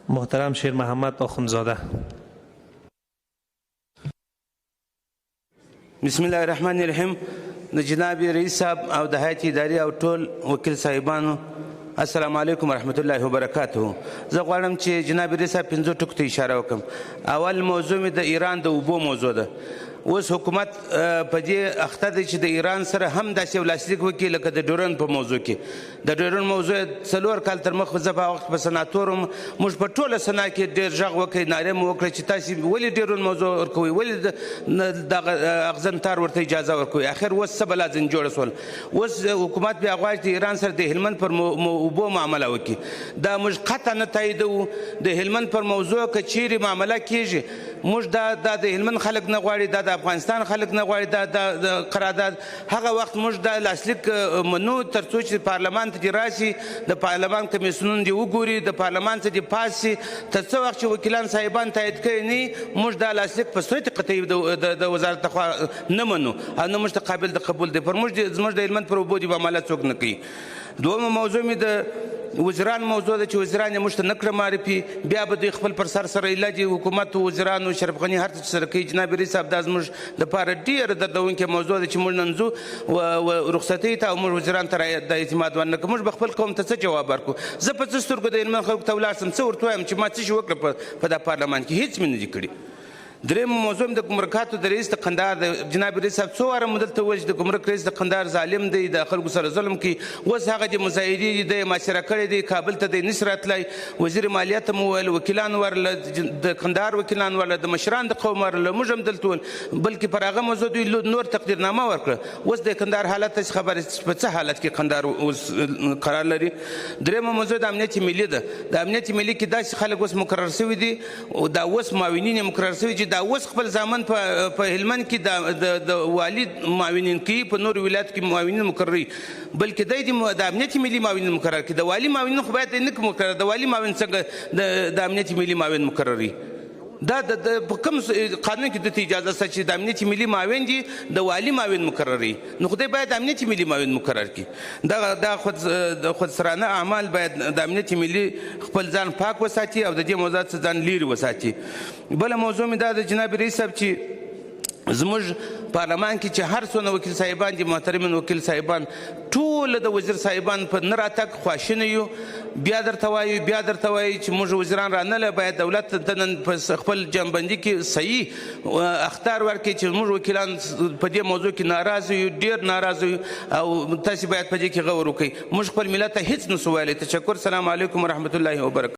محترم شیر محمد آخوندزاده. بسم الله الرحمن الرحیم. جناب رئیس صاحب او د هیئت اداري او ټول وکیل صاحبانو السلام علیکم ورحمت الله وبرکاته. زه غواړم چې جناب رئیس صاحب 5 ټکو ته اشاره وکړم. اول موضوع مې د ایران د اوبو موضوع ده. اوس حکومت په دې اخته دی چې د ایران سره هم داسې یو لاسلیک وکړي لکه د ډیورن په موضوع کې. د ډیورن موضوع 4 کال تر مخ زه په وخت په سناتور وم، موږ په ټوله سنا کې ډېر غږ وکړی، نارې مو وکړه چې تاسې ولې ډیورن موضوع ورکوئ، ولې دغه اغزن تار ورته اجازه ورکوئ. اخر اوس څه بلا ځین جوړه سول. اوس حکومت بیا غواړي د ایران سره د هلمند پر اوبو معامله وکړي. دا موږ قطعا نه تاییدوو. د هلمند پر موضوع که چیرې معامله کیږي، موږ دا د هلمند خلک نه غواړي، دا د افغانستان خلک نه غواړي، دا د قرارداد هغه وخت موږ دا لاسلیک منو تر څو چې پارلمان ته دې راشي، د پارلمان کمیسیونونه دې وګوري، د پارلمان څخه دې پاس شي. تر څو وخت چې وکیلان صاحبان تایید کړي نه، موږ دا لاسلیک په صورت قطعي د وزارت لخوا نه منو او نه موږ ته قابل د قبول دی. پر زموږ د هلمند پر اوبو دې معامله څوک نه کوي. دویمه موضوع مې د وزیران موضوع ده چې وزیران یې موږ ته نه کړه معرفي، بیا به دوی خپل پر سر سره علاج حکومت وزیرانو شرف غني هر څه چې سره کوي. جناب رئیس صاحب دا زموږ دپاره ډېره دردونکې موضوع ده چې موږ نن ځو رخصتۍ ته او موږ وزیران ته د اعتماد ونه کړو. موږ به خپل قوم ته څه جواب ورکړو؟ زه په څه سترګو د هلمند خلکو ته ولاړ شم، څه ورته وایم چې ما څه شي وکړه په دا پارلمان کې؟ هېڅ مې نه دي کړي. درېیمه موضوع د ګمرکاتو د رئیس د قندهار د جناب رئیس صاحب څو واره مو دلته وویل چې د ګمرک رئیس د قندهار ظالم دی، د خلکو سره ظلم کوي. اوس هغه د مظاهرې دي، د محاصره کړی دی، کابل ته دی نشي راتلی. وزیر مالیه ته مو وویل، وکیلان ورله، د قندهار وکیلان ورله، د مشران د قوم ورله، موږ هم دلته وویل، بلکې پر هغه موضوع دوی نور تقدیرنامه ورکړه. اوس د قندهار حالت ته خبرې په څه حالت کې قندهار اوس قرار لري. درېیمه موضوع د امنیت ملي ده. د امنیت ملي کې داسې خلک اوس مقرر شوي دي او دا اوس معاونین یې مقرر شوي چې دا اوس خپل زامن په هلمند کې د والي معاونین کوي، په نورو ولایتو کې معاونین مقرروي، بلکې دی د امنیت ملي معاونین مقرر کړي. د والي معاونین خو باید نه مقرر، د والي معاون څنګه د امنیت ملي معاون مقرروي؟ دا په کوم قانون کې دته اجازه شته چې د امنیت ملي معاون دي د والي معاون مقرروي؟ نو خدای باید امنیت ملي معاون مقرر کړي. دا خودسرانه اعمال باید د امنیت ملي خپل ځان پاک وساتي او د دې موضوعات څخه ځان لرې وساتي. بله موضوع مې دا د جناب رئیس صاحب چې زموږ پارلمان کې چې هر څونه وکیل صاحبان دي، محترمین وکیل صاحبان ټول د وزیر صاحبان په نه راتګ خواشینه یو. بیا درته وایو چې موږ وزیران رانله، باید دولت ته نن په خپل جنبندي کې صحیح اخطار ورکړي چې موږ وکیلان په دې موضوع کې ناراضه یو، ډېر ناراضه یو او تاسې باید په دې کې غور وکړئ. موږ خپل ملت ته هېڅ نسو ویلی. تشکر. سلام علیکم ورحمت الله وبرکاته.